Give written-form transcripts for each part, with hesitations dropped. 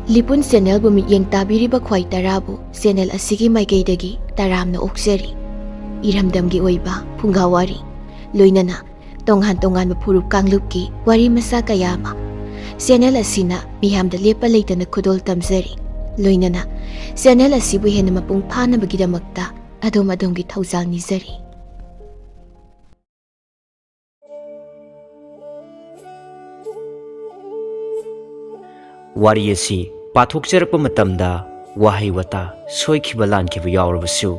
Lipun channel bu mityeng tabiriba khwai tarabu channel asigi maikeidagi taramna okseri. Iramdamgi oiba phungawari loinana tonghan furup kanglupki wari masa kayama channel asina miyamda lepa leitana khudol tamjari loinana channel asibu hena mapung phana bagidamakta adom-adomgi thaujal nizari. Wari asi pathokjarapa matamda wahai wata soikiba lankiba yaurabasu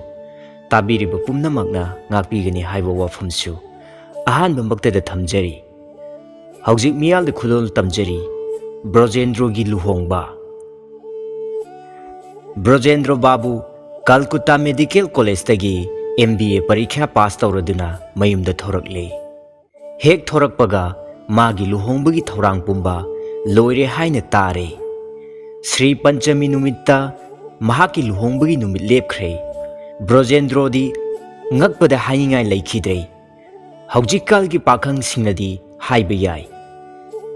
tabiriba pumnamakna ngakpigani haiba wafamsu ahanba maktada thamjari. Haujik miyalda khudol tamjari Brojendrogi luhongba. Brojendro Babu Calcutta Medical College tagi MBA parikha pass tauraduna mayumda thorakle. Hek thorakpaga magi luhongbagi thorang pumba loire haina tare. Sri Panchami numitta mahaki luhongbagi numit lepkhre. Brojendro di ngakpada haingai laikhidre. Haujikalgi pakhang singnadi haiba yai.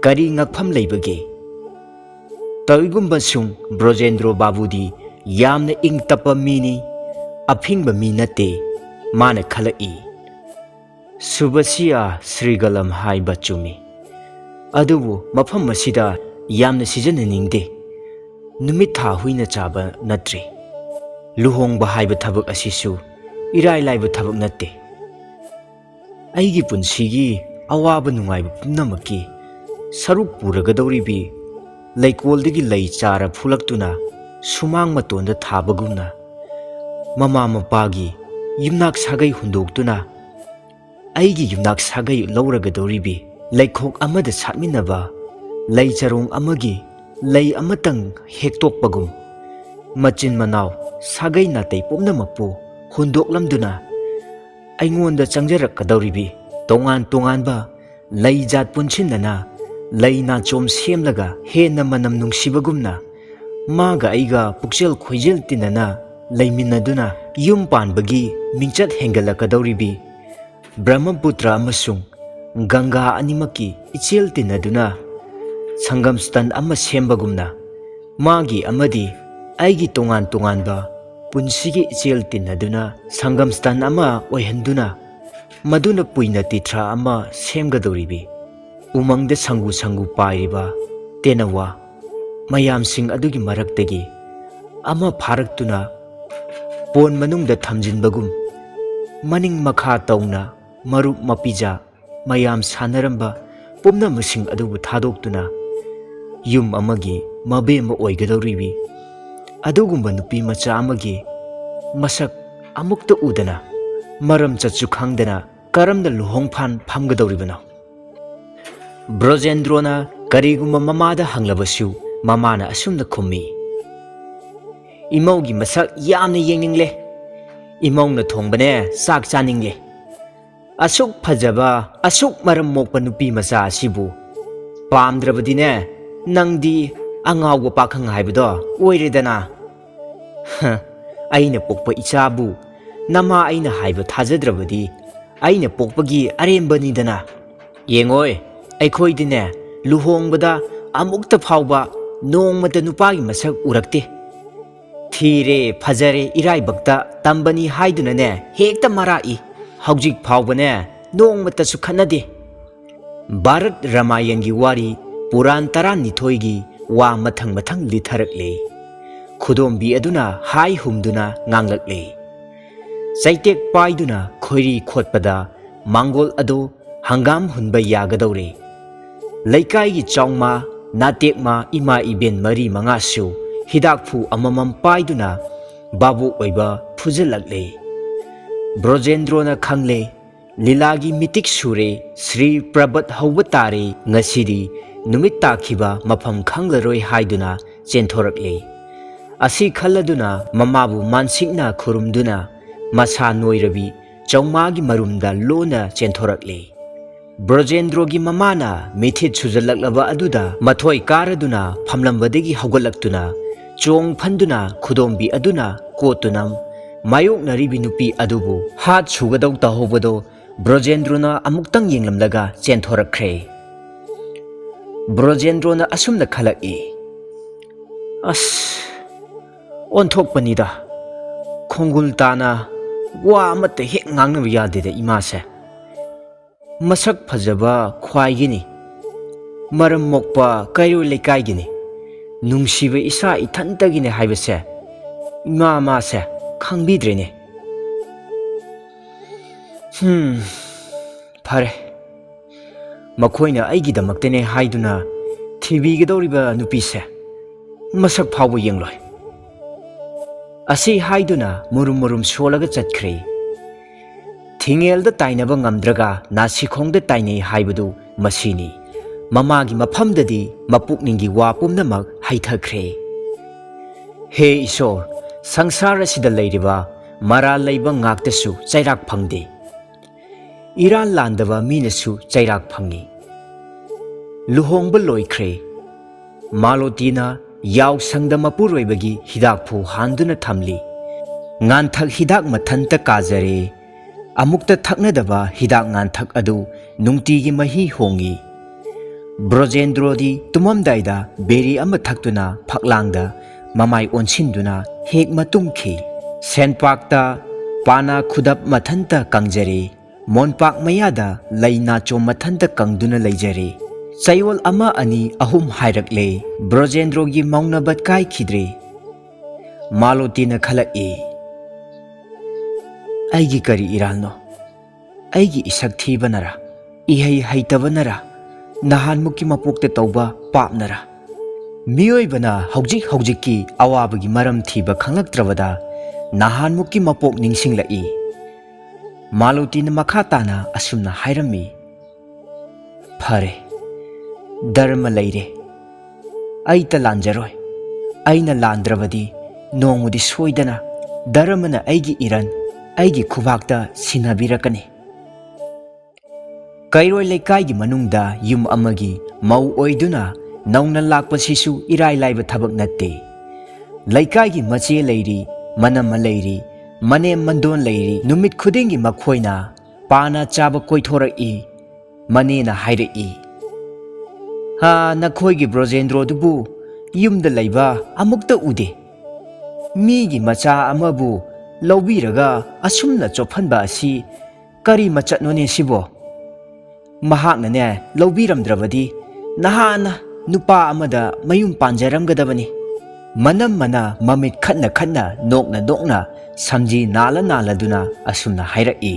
Kari ngakpham leibage. Tawigumba sung Brojendro Babu di yamna ing tapa mini aphingba mi nate mana khalai. Subasiya Srigalam haiba chumi. Adubu mafam masida yamna sijananingde. Numit tha huina chaba natri. Luhongba haiba thabak asisu irai laiba thabak nate. Aigi punsigi awaba nungaiba pumnamaki saruk puragadawribi Laikoldagi lay chara phulaktuna sumang matonda thabagumna mama mapagi yumnak sagai hundoktuna aigi yumnak sagai lauragadoribi laikhok amada satminaba lay charong amagi lay amatang hektokpagum machin manaw sagai natay pumnamakpu hundoklamduna aingonda changjarakadoribi tongan ba lay jat punsinana lay na chom semlaga hena manam nungsibagumna maga aiga pukjel khoijel tinana laiminaduna yum panbagi mingchat hengalakadoribi Brahmaputra amasung Ganga animaki ichel tinaduna sangam stand ama sembagumna magi amadi aigi tongan ba punsigi ichel tinaduna sangam stand ama oihanduna maduna puina titra ama semgadoribi umangda sangu pairiba tenawa mayam sing adugi maraktagi ama pharaktuna pon manungda thamjinbagum maning makha tauna marup mapija mayam sanaramba pumna masing adubu thadoktuna yum amagi mabema oigadoribi adugumba nupi macha amagi masak amukta udana maram chachu khangdana karamda luhongphan phamgadoribana. Brojendrona kariguma mamada hanglabasu mamana asumna khummi. Imaugi masak yamna yengningle. Imauna thongbane sak chaningle. Asuk phajaba asuk maram mokpa nupi macha asibu pamdrabadine nangdi angawga pakhang haibado oiredana. Aina pokpa ichabu nama aina haiba thajadrabadi aina pokpagi arembanidana. Yengoi Aikhoidine luhongbada amukta phawba nongmata nupagi masak urakte. Thire phajare irai bakta tambani haidunane hekta marai haujik phawbane nongmata sukhanade. Bharat Ramayangi wari Puran Taranithoigi wa mathang litharakle. Khudombi aduna hai humduna nganglakle. Saitek paiduna khoiri khotpada Mangol ado hangam hunba yagadawre. Laikai chongma natekma ima iben mari mangasu hidakphu amamam paiduna babu oiba phujalakle. Brojendrona khangle lilagi mitik sure Sri Prabhat hawatare ngasidi numit takhiba mafam khanglaroi haiduna chenthorakle. Asi khalladuna mamabu mansikna khurumduna masa noirabi chongmagi marumda lona chenthorakle. Brojendrogi mamana mithit sujalaklaba aduda mathoi karaduna phamlambadagi hawgalaktuna chong phanduna khudombi aduna kotunam mayok naribi nupi adubu hat sugadau tahobado Brojendrona amuktang yenglamlaga chenthorakre. Brojendrona asumna khalaki ꯑꯁ ꯑꯣꯟꯊꯣꯛꯄꯅꯤꯗ ꯈꯣꯡꯒꯨꯜ ꯇꯥꯅ ꯋꯥ ꯑꯃꯠꯇ ꯍꯦꯛ ꯉꯥꯡꯅꯕ ꯌꯥꯗꯦꯗ ꯏꯃꯥꯁꯦ ꯃꯁꯛ ꯐꯖꯕ ꯈ꯭ꯋꯥꯏꯒꯤꯅꯤ ꯃꯔꯝ ꯃꯣꯛꯄ ꯀꯩꯔꯣꯏ ꯂꯩꯀꯥꯏꯒꯤꯅꯤ ꯅꯨꯡꯁꯤꯕ ꯏꯁꯥ ꯏꯊꯟꯇꯒꯤꯅꯤ ꯍꯥꯏꯕꯁꯦ ꯏꯃꯥ ꯃꯥꯁꯦ ꯈꯪꯕꯤꯗ꯭ꯔꯦꯅꯦ ꯐꯔꯦ ꯃꯈꯣꯏꯅ ꯑꯩꯒꯤꯗꯃꯛꯇꯅꯦ ꯍꯥꯏꯗꯨꯅ ꯊꯤꯕꯤꯒꯗꯧꯔꯤꯕ ꯅꯨꯄꯤꯁꯦ ꯃꯁꯛ ꯐꯥꯎꯕ ꯌꯦꯡꯂꯣꯏ ꯑꯁꯤ ꯍꯥꯏꯗꯨꯅ ꯃꯨꯔꯨꯝ ꯃꯨꯔꯨꯝ ꯁꯣꯜꯂꯒ ꯆꯠꯈ꯭ꯔꯦ ꯊꯤꯡꯉꯦꯜꯗ ꯇꯥꯏꯅꯕ ꯉꯝꯗ꯭ꯔꯒ ꯅꯥꯁꯤꯈꯣꯡꯗ ꯇꯥꯏꯅꯩ ꯍꯥꯏꯕꯗꯨ ꯃꯁꯤꯅꯤ ꯃꯃꯥꯒꯤ ꯃꯐꯝꯗꯗꯤ ꯃꯄꯨꯛꯅꯤꯡꯒꯤ ꯋꯥ ꯄꯨꯝꯅꯃꯛ ꯍꯩꯊꯈ꯭ꯔꯦ ꯍꯦ ꯏꯁꯣꯔ ꯁꯪꯁꯥꯔ ꯑꯁꯤꯗ ꯂꯩꯔꯤꯕ ꯃꯔꯥꯜ ꯂꯩꯕ ꯉꯥꯛꯇꯁꯨ ꯆꯩꯔꯥꯛ ꯐꯪꯗꯦ ꯏꯔꯥꯜ ꯂꯥꯟꯗꯕ ꯃꯤꯅꯁꯨ ꯆꯩꯔꯥꯛ ꯐꯪꯏ ꯂꯨꯍꯣꯡꯕ ꯂꯣꯏꯈ꯭ꯔꯦ ꯃꯥꯂꯣꯇꯤꯅ ꯌꯥꯎꯁꯪꯗ ꯃꯄꯨꯔꯣꯏꯕꯒꯤ ꯍꯤꯗꯥꯛꯐꯨ ꯍꯥꯟꯗꯨꯅ ꯊꯝꯂꯤ ꯉꯥꯟꯊꯛ ꯍꯤꯗꯥꯛ ꯃꯊꯟꯇ ꯀꯥꯖꯔꯦ ꯑꯃꯨꯛꯇ ꯊꯛꯅꯗꯕ ꯍꯤꯗꯥꯛ ꯉꯥꯟꯊꯛ ꯑꯗꯨ ꯅꯨꯡꯇꯤꯒꯤ ꯃꯍꯤ ꯍꯣꯡꯏ ꯕ꯭ꯔꯣꯖꯦꯟꯗ꯭ꯔꯣꯗꯤ ꯇꯨꯝꯃꯝꯗꯥꯏꯗ ꯕꯦꯔꯤ ꯑꯃ ꯊꯛꯇꯨꯅ ꯐꯛꯂꯥꯡꯗ ꯃꯃꯥꯏ ꯑꯣꯟꯁꯤꯟꯗꯨꯅ ꯍꯦꯛ ꯃꯇꯨꯝꯈꯤ ꯁꯦꯟꯄꯥꯛꯇ ꯄꯥꯅꯥ ꯈꯨꯗꯞ ꯃꯊꯟꯇ ꯀꯪꯖꯔꯦ ꯃꯣꯟꯄꯥꯛ ꯃꯌꯥꯗ ꯂꯩ ꯅꯥꯆꯣꯝ ꯃꯊꯟꯇ ꯀꯪꯗꯨꯅ ꯂꯩꯖꯔꯦ ꯆꯌꯣꯜ ꯑꯃ ꯑꯅꯤ ꯑꯍꯨꯝ ꯍꯥꯏꯔꯛꯂꯦ ꯕ꯭ꯔꯣꯖꯦꯟꯗ꯭ꯔꯣꯒꯤ ꯃꯧꯅꯕꯠ ꯀꯥꯏꯈꯤꯗ꯭ꯔꯦ ꯃꯥꯂꯣꯇꯤꯅ ꯈꯜꯂꯛꯏ ꯑꯩꯒꯤ ꯀꯔꯤ ꯏꯔꯥꯜꯅꯣ ꯑꯩꯒꯤ ꯏꯁꯛ ꯊꯤꯕꯅꯔꯥ ꯏꯍꯩ ꯍꯩꯇꯕꯅꯔꯥ ꯅꯍꯥꯟꯃꯨꯛꯀꯤ ꯃꯄꯣꯛꯇ ꯇꯧꯕ ꯄꯥꯞꯅꯔꯥ ꯃꯤꯑꯣꯏꯕꯅ ꯍꯧꯖꯤꯛ ꯍꯧꯖꯤꯛꯀꯤ ꯑꯋꯥꯕꯒꯤ ꯃꯔꯝ ꯊꯤꯕ ꯈꯪꯂꯛꯇ꯭ꯔꯕꯗ ꯅꯍꯥꯟꯃꯨꯛꯀꯤ ꯃꯄꯣꯛ ꯅꯤꯡꯁꯤꯡꯂꯛꯏ ꯃꯥꯂꯣꯇꯤꯅ ꯃꯈꯥ ꯇꯥꯅ ꯑꯁꯨꯝꯅ ꯍꯥꯏꯔꯝꯃꯤ ꯐꯔꯦ ꯙꯔꯃ ꯂꯩꯔꯦ ꯑꯩꯇ ꯂꯥꯟꯖꯔꯣꯏ ꯑꯩꯅ ꯂꯥꯟꯗ꯭ꯔꯕꯗꯤ ꯅꯣꯡꯃꯗꯤ ꯁꯣꯏꯗꯅ ꯙꯔꯃꯅ ꯑꯩꯒꯤ ꯏꯔꯟ ꯑꯩꯒꯤ ꯈꯨꯕꯥꯛꯇ ꯁꯤꯟꯅꯕꯤꯔꯛꯀꯅꯤ ꯀꯩꯔꯣꯏ ꯂꯩꯀꯥꯏꯒꯤ ꯃꯅꯨꯡꯗ ꯌꯨꯝ ꯑꯃꯒꯤ ꯃꯧ ꯑꯣꯏꯗꯨꯅ ꯅꯧꯅ ꯂꯥꯛꯄꯁꯤꯁꯨ ꯏꯔꯥꯏ ꯂꯥꯏꯕ ꯊꯕꯛ ꯅꯠꯇꯦ ꯂꯩꯀꯥꯏꯒꯤ ꯃꯆꯦ ꯂꯩꯔꯤ ꯃꯅꯝꯃ ꯂꯩꯔꯤ ꯃꯅꯦꯝ ꯃꯟꯗꯣꯟ ꯂꯩꯔꯤ ꯅꯨꯃꯤꯠ ꯈꯨꯗꯤꯡꯒꯤ ꯃꯈꯣꯏꯅ ꯄꯥꯅ ꯆꯥꯕ ꯀꯣꯏꯊꯣꯔꯛꯏ ꯃꯅꯦꯅ ꯍꯥꯏꯔꯛꯏ ꯅꯈꯣꯏꯒꯤ ꯕ꯭ꯔꯣꯖꯦꯟꯗ꯭ꯔꯣꯗꯨꯕꯨ ꯌꯨꯝꯗ ꯂꯩꯕ ꯑꯃꯨꯛꯇ ꯎꯗꯦ ꯃꯤꯒꯤ ꯃꯆꯥ ꯑꯃꯕꯨ ꯂꯧꯕꯤꯔꯒ ꯑꯁꯨꯝꯅ ꯆꯣꯞꯍꯟꯕ ꯑꯁꯤ ꯀꯔꯤ ꯃꯆꯠꯅꯣꯅꯦ ꯁꯤꯕꯣ ꯃꯍꯥꯛꯅꯅꯦ ꯂꯧꯕꯤꯔꯝꯗ꯭ꯔꯕꯗꯤ ꯅꯍꯥꯟꯅ ꯅꯨꯄꯥ ꯑꯃꯗ ꯃꯌꯨꯝ ꯄꯥꯟꯖꯔꯝꯒꯗꯕꯅꯤ ꯃꯅꯝꯃꯅ ꯃꯃꯤꯠ ꯈꯠꯅ ꯈꯠꯅ ꯅꯣꯛꯅ ꯅꯣꯛꯅ ꯁꯝꯖꯤ ꯅꯥꯜꯂ ꯅꯥꯜꯂꯗꯨꯅ ꯑꯁꯨꯝꯅ ꯍꯥꯏꯔꯛꯏ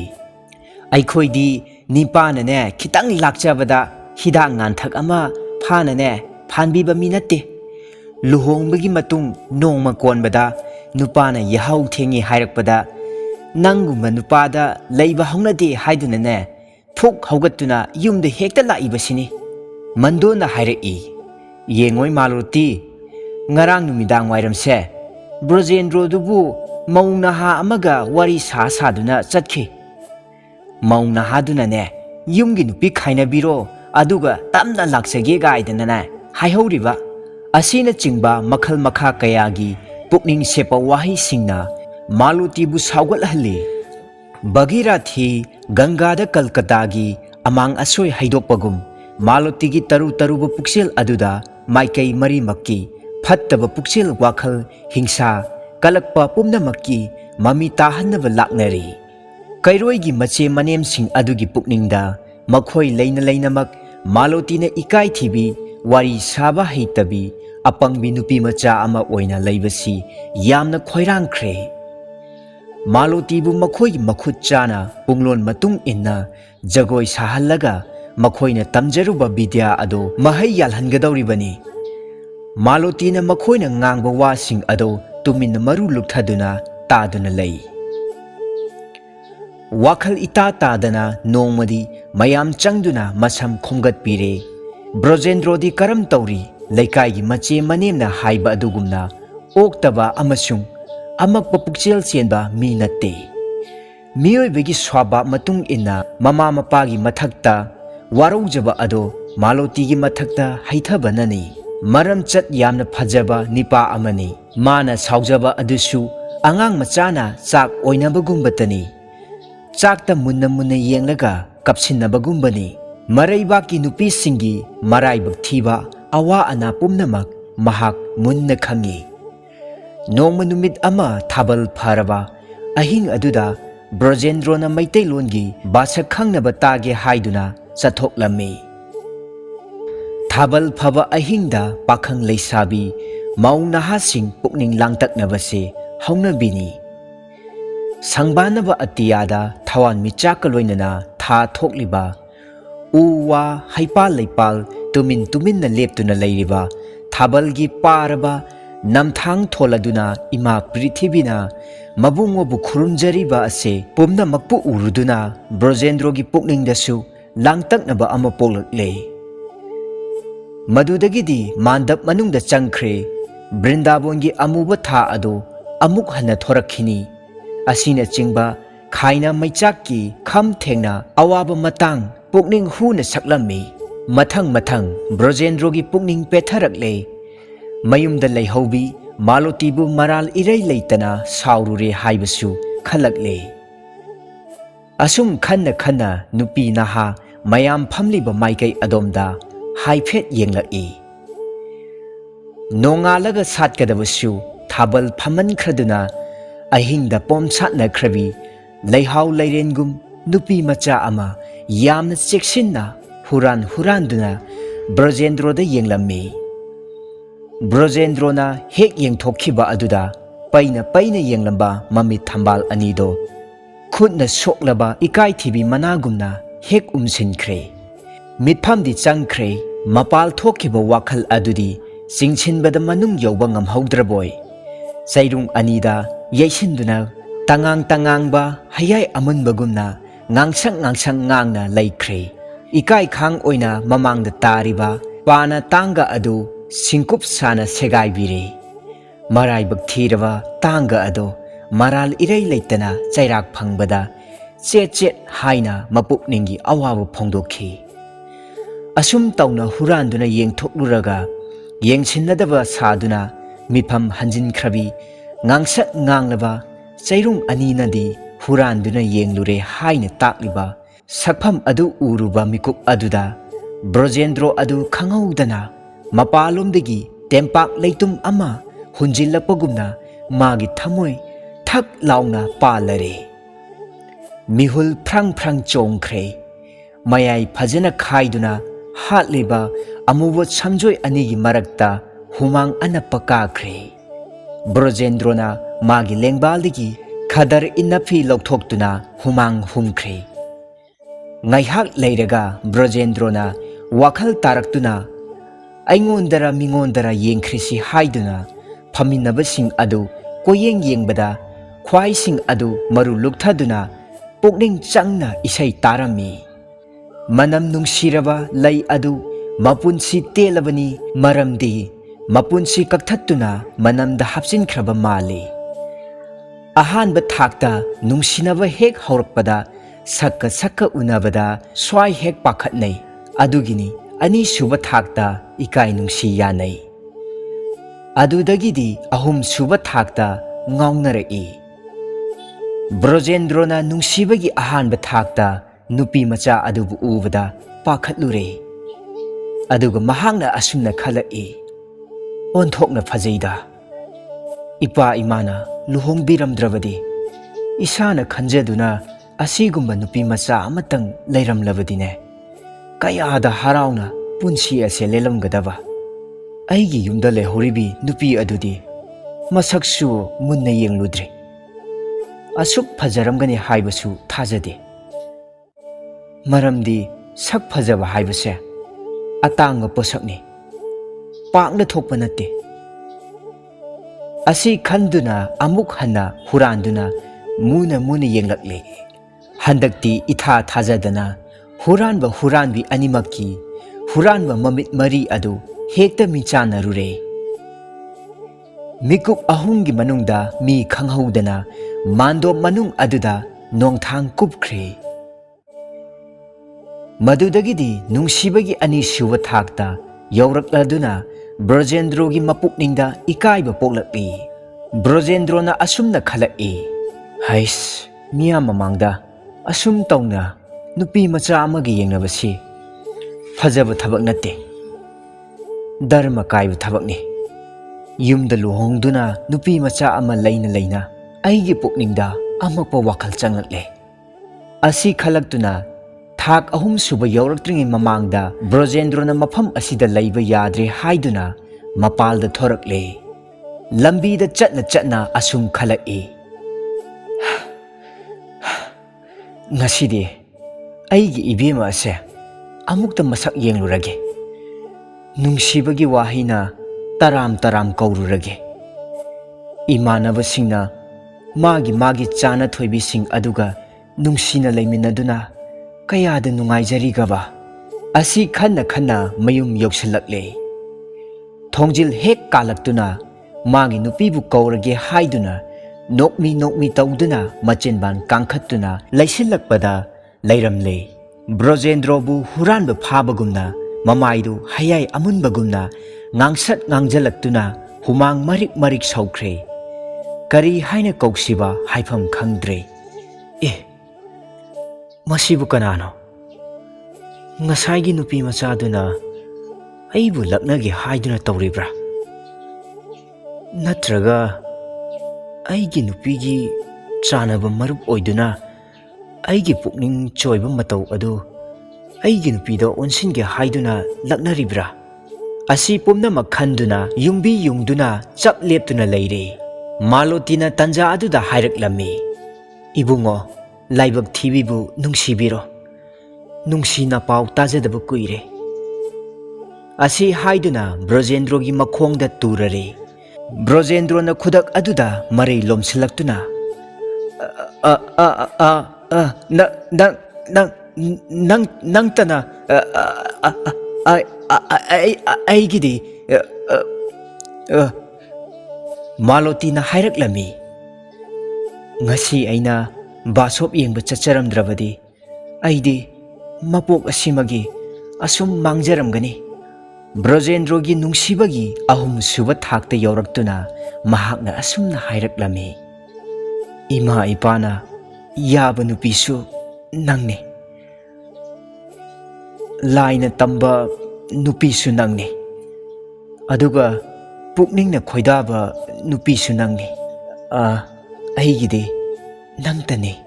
ꯑꯩꯈꯣꯏꯗꯤ ꯅꯤꯄꯥꯅꯅꯦ ꯈꯤꯇꯪ ꯂꯥꯛꯆꯕꯗ ꯍꯤꯗꯥꯛ ꯉꯥꯟꯊꯛ ꯑꯃ ꯐꯥꯅꯅꯦ ꯐꯥꯟꯕꯤꯕ ꯃꯤ ꯅꯠꯇꯦ ꯂꯨꯍꯣꯡꯕꯒꯤ ꯃꯇꯨꯡ ꯅꯣꯡꯃ ꯀꯣꯟꯕꯗ ꯅꯨꯄꯥꯅ ꯌꯥꯍꯧ ꯊꯦꯡꯉꯤ ꯍꯥꯏꯔꯛꯄꯗ ꯅꯪꯒꯨꯝꯕ ꯅꯨꯄꯥꯗ ꯂꯩꯕ ꯍꯧꯅꯗꯦ ꯍꯥꯏꯗꯨꯅꯅꯦ ꯐꯨꯛ ꯍꯧꯒꯠꯇꯨꯅ ꯌꯨꯝꯗ ꯍꯦꯛꯇ ꯂꯥꯛꯏꯕꯁꯤꯅꯤ ꯃꯟꯗꯣꯟꯅ ꯍꯥꯏꯔꯛꯏ ꯌꯦꯡꯉꯣꯏ ꯃꯥꯂꯣꯇꯤ ꯉꯔꯥꯡ ꯅꯨꯃꯤꯗꯥꯡ ꯋꯥꯏꯔꯝꯁꯦ ꯕ꯭ꯔꯣꯖꯦꯟꯗ꯭ꯔꯣꯗꯨꯕꯨ ꯃꯧ ꯅꯍꯥ ꯑꯃꯒ ꯋꯥꯔꯤ ꯁꯥꯗꯨꯅ ꯆꯠꯈꯤ ꯃꯧ ꯅꯍꯥꯗꯨꯅꯅꯦ ꯌꯨꯝꯒꯤ ꯅꯨꯄꯤ ꯈꯥꯏꯅꯕꯤꯔꯣ ꯑꯗꯨꯒ ꯇꯞꯅ ꯂꯥꯛꯆꯒꯦ ꯒꯥꯏꯗꯅꯅꯦ ꯍꯥꯏꯍꯧꯔꯤꯕ ꯑꯁꯤꯅꯆꯤꯡꯕ ꯃꯈꯜ ꯃꯈꯥ ꯀꯌꯥꯒꯤ ꯄꯨꯛꯅꯤꯡ ꯁꯦꯞꯄ ꯋꯥꯍꯩꯁꯤꯡꯅ ꯃꯥꯂꯣꯇꯤꯕꯨ ꯁꯥꯎꯒꯠꯍꯜꯂꯤ ꯚꯒꯤꯔꯥꯊꯤ ꯒꯪꯒꯥꯗ ꯀꯜꯀꯇꯥꯒꯤ ꯑꯃꯥꯡ ꯑꯁꯣꯏ ꯍꯩꯗꯣꯛꯄꯒꯨꯝ ꯃꯥꯂꯣꯇꯤꯒꯤ ꯇꯔꯨ ꯇꯔꯨꯕ ꯄꯨꯛꯆꯦꯜ ꯑꯗꯨꯗ ꯃꯥꯏꯀꯩ ꯃꯔꯤꯃꯛꯀꯤ ꯐꯠꯇꯕ ꯄꯨꯛꯆꯦꯜ ꯋꯥꯈꯜ ꯍꯤꯡꯁꯥ ꯀꯂꯛꯄ ꯄꯨꯝꯅꯃꯛꯀꯤ ꯃꯃꯤ ꯇꯥꯍꯟꯅꯕ ꯂꯥꯛꯅꯔꯤ ꯀꯩꯔꯣꯏꯒꯤ ꯃꯆꯦ ꯃꯅꯦꯝꯁꯤꯡ ꯑꯗꯨꯒꯤ ꯄꯨꯛꯅꯤꯡꯗ ꯃꯈꯣꯏ ꯂꯩꯅ ꯂꯩꯅꯃꯛ ꯃꯥꯂꯣꯇꯤꯅ ꯏꯀꯥꯏꯊꯤꯕꯤ ꯋꯥꯔꯤ ꯁꯥꯕ ꯍꯩꯇꯕꯤ ꯑꯄꯪꯕꯤ ꯅꯨꯄꯤ ꯃꯆꯥ ꯑꯃ ꯑꯣꯏꯅ ꯂꯩꯕꯁꯤ ꯌꯥꯝꯅ ꯈꯣꯏꯔꯥꯡꯈ꯭ꯔꯦ ꯃꯥꯂꯣꯇꯤꯕꯨ ꯃꯈꯣꯏꯒꯤ ꯃꯈꯨꯠ ꯆꯥꯅ ꯄꯨꯡꯂꯣꯟ ꯃꯇꯨꯡ ꯏꯟꯅ ꯖꯒꯣꯏ ꯁꯥꯍꯜꯂꯒ ꯃꯈꯣꯏꯅ ꯇꯝꯖꯔꯨꯕ ꯕꯤꯗ꯭ꯌꯥ ꯑꯗꯨ ꯃꯍꯩ ꯌꯥꯜꯍꯟꯒꯗꯧꯔꯤꯕꯅꯤ ꯃꯥꯂꯣꯇꯤꯅ ꯃꯈꯣꯏꯅ ꯉꯥꯡꯕ ꯋꯥꯁꯤꯡ ꯑꯗꯨ ꯇꯨꯃꯤꯟꯅ ꯃꯔꯨ ꯂꯨꯛꯊꯗꯨꯅ ꯇꯥꯗꯨꯅ ꯂꯩ ꯋꯥꯈꯜ ꯏꯇꯥ ꯇꯥꯗꯅ ꯅꯣꯡꯃꯗꯤ ꯃꯌꯥꯝ ꯆꯪꯗꯨꯅ ꯃꯁꯝ ꯈꯣꯝꯒꯠꯄꯤꯔꯦ ꯕ꯭ꯔꯣꯖꯦꯟꯗ꯭ꯔꯣꯗꯤ ꯀꯔꯝ ꯇꯧꯔꯤ ꯂꯩꯀꯥꯏꯒꯤ ꯃꯆꯦ ꯃꯅꯦꯝꯅ ꯍꯥꯏꯕ ꯑꯗꯨꯒꯨꯝꯅ ꯑꯣꯛꯇꯕ ꯑꯃꯁꯨꯡ ꯑꯃꯛꯄ ꯄꯨꯛꯆꯦꯜ ꯆꯦꯟꯕ ꯃꯤ ꯅꯠꯇꯦ ꯃꯤꯑꯣꯏꯕꯒꯤ ꯁ꯭ꯋꯥꯚꯥꯕ ꯃꯇꯨꯡ ꯏꯟꯅ ꯃꯃꯥ ꯃꯄꯥꯒꯤ ꯃꯊꯛꯇ ꯋꯥꯔꯧꯖꯕ ꯑꯗꯣ ꯃꯥꯂꯣꯇꯤꯒꯤ ꯃꯊꯛꯇ ꯍꯩꯊꯕꯅꯅꯤ ꯃꯔꯝꯆꯠ ꯌꯥꯝꯅ ꯐꯖꯕ ꯅꯤꯄꯥ ꯑꯃꯅꯤ ꯃꯥꯅ ꯁꯥꯎꯖꯕ ꯑꯗꯨꯁꯨ ꯑꯉꯥꯡ ꯃꯆꯥꯅ ꯆꯥꯛ ꯑꯣꯏꯅꯕꯒꯨꯝꯕꯇꯅꯤ ꯆꯥꯛꯇ ꯃꯨꯟꯅ ꯃꯨꯟꯅ ꯌꯦꯡꯂꯒ ꯀꯞꯁꯤꯟꯅꯕꯒꯨꯝꯕꯅꯤ ꯃꯔꯩꯕꯥꯛꯀꯤ ꯅꯨꯄꯤꯁꯤꯡꯒꯤ ꯃꯔꯥꯏꯕꯛ ꯊꯤꯕ ꯑꯋꯥ ꯑꯅꯥ ꯄꯨꯝꯅꯃꯛ mahak munna khangi. Nongma numit ama thabal pharaba ahing aduda Brojendrona Maitailongi basak khangnaba tage haiduna chathoklammi. Thabal phaba ahingda pakhang leisabi mau nahasing pukning langtaknabase haunabini. Sangbanaba atiyada thawan michaka loinana tha thokliba uwa haipa leipal tumin na leptuna leiriba thabalgi paraba namthang tholaduna ima prithibina mabungobu khurumjariba ase pumna makpu uruduna Brojendrogi pukningdasu langtaknaba ama poklakle. Madudagidi mandap manungda changkhre Brindabongi amuba tha ado amuk hana thorakhini asina chingba khaina maichakki kham thengna awaba matang pukning huna saklammi. Mathang Brojendrogi pukning petharakle mayumda leihaubi malotibu maral irai leitana saurure haibasu khalakle. Asum khanna nupi naha mayam phamliba maikai adomda haifet yenglaki. Nongalaga satkadabasu thabal phaman khraduna ahingda pomsatna khrabi leihau leirengum nupi macha ama yamna cheksinna huranduna Brojendroda yenglammi. Brojendrona hek yengthokhiba aduda paina yenglamba mamit thambal anido khutna soklaba ikai thibi managumna hek umsinkhre. Mitphamdi changkhre mapal thokhiba wakhal adudi singchinbada manung yoba ngamhaudraboy. Sairung anida yaisinduna tangangba hayai amunbagumna ngangsang ngangna laikhre. Ikai khang oina mamangda tariba pana tanga adu singkup sana segai bire. Marai bakthiraba tanga ado maral irai leitana chairak phangbada chet haina mapukningi awabu phongdokhi. Asum tauna huranduna yengthokluraga yengsinnadaba saduna mifam hanjin khrabi ngangsak nganglaba chairung aninadi huranduna yenglure haina takliba sakpham adu uruba mikup aduda Brojendro adu khanghaudana mapalomdagi tempak leitum ama hunjillapagumna magi thamoi thak launa palare. Mihul phrang chongkhre mayai phajana khaiduna hatleba amuwa samjoi anigi marakta humang anappa kakhre. Brojendrona magi lengbaldagi khadar inafi lokthokduna humang humkhre. Ngaihak leiraga Brojendrona wakhal taraktuna aingondara mingondara yengkhrisi haiduna phaminabasing adu koyeng yengbada khwaising adu maru lukthaduna pukning changna isai tarami. Manam nungsiraba lay adu mapunsi telabani maramdi mapunsi kakthatuna manamda hapsinkraba mali. Ahanba thakta nungsinaba hek haurakpada sakka unabada swai hek pakhatnai adugini ani suba thakta ikai nungsi yanai. Adudagidi ahum suba thakta ngaunaraki. Brojendrona nungsibagi ahanba thakta nupi macha adubu ubada pakhatlure. Aduga mahangna asumna khalaki. Onthokna phajaida. Ipa imana luhongbiramdrabadi isana khanjaduna asigumba nupi macha amatang leiramlabadine kayada harauna punsi ase lelamgadaba. Aigi yumda lehoribi nupi adudi masaksu munna yengludre. Asuk phajaramgani haibasu thajade. Maramdi sak phajaba haibase atanga posakni pakna thokpa natte. Asi khanduna amuk hana huranduna muna yenglakle. Handakti itha thajadana huranba huranbi animaki huranba mamit mari adu hekta michana rure. Mikup ahungi manungda mi khanghaudana mando manung aduda nongthang kupkhre. Madudagidi nungsibagi ani suwa thakta yaurakladuna Brojendrogi mapukningda ikaiba poklakli. Brojendrona asumna khalaki. Hais miya mamangda asum tauna nupi macha amagi yengnabasi phajaba thabak natte. Dharma kaiba thabakni. Yumda luhongduna nupi macha ama laina laina aigi pukningda amakpa wakhal changlakle. Asi khalagtuna thak ahum suba yauraktriŋi mamangda Brojendrona mafam asida laiba yadre haiduna mapalda thorakle. Lambida chatna chatna asum khalaki. Ngasidi aigi ibema ase amukta masak yenglurage. Nungsibagi wahina taram taram kaururage. Imanabasingna magi chana thoibising aduga nungsina laiminaduna kayada nungaijarigaba. Asi khanna khanna mayum yausalakle. Thongjil hek kalaktuna magi nupibu kaurage haiduna nokmi tauduna machenban kangkhattuna laisilakpada lairamle. Brojendrobu huranba phabagumna mamaidu hayai amunbagumna ngangsat ngangjalaktuna humang marik saukre. Kari haina kauksiba haifam khangdre. Masibu kanano? Ngasaigi nupi machaduna aibu laknage haiduna tauribra? Natraga aigi nupigi chanaba marup oiduna aigi pukning choiba matau adu aigi nupida onsinge haiduna laknaribra? Asi pumnamak khanduna yungduna chap leptuna leire. Malotina tanja aduda hairaklammi. Ibungo laibak thibibu nungsibiro. Nungsina pau tajadaba kuire. Asi haiduna Brojendrogi makhongda turare. Brojendrona khudak aduda marai lomsilaktuna nangtana aigidi Malotina hairaklammi. Ngasi aina basop yengba chacharamdrabadi aidi mapok asimagi asum mangjaramgani. Brojendrogi nungsibagi ahum suba thakta yauraktuna mahakna asumna hairaklammi. Ima ipana yaba nupisu nangni. Laina tamba nupisu nangni. Aduga pukningna khoidaba nupisu nangni. Aigidi nangtani.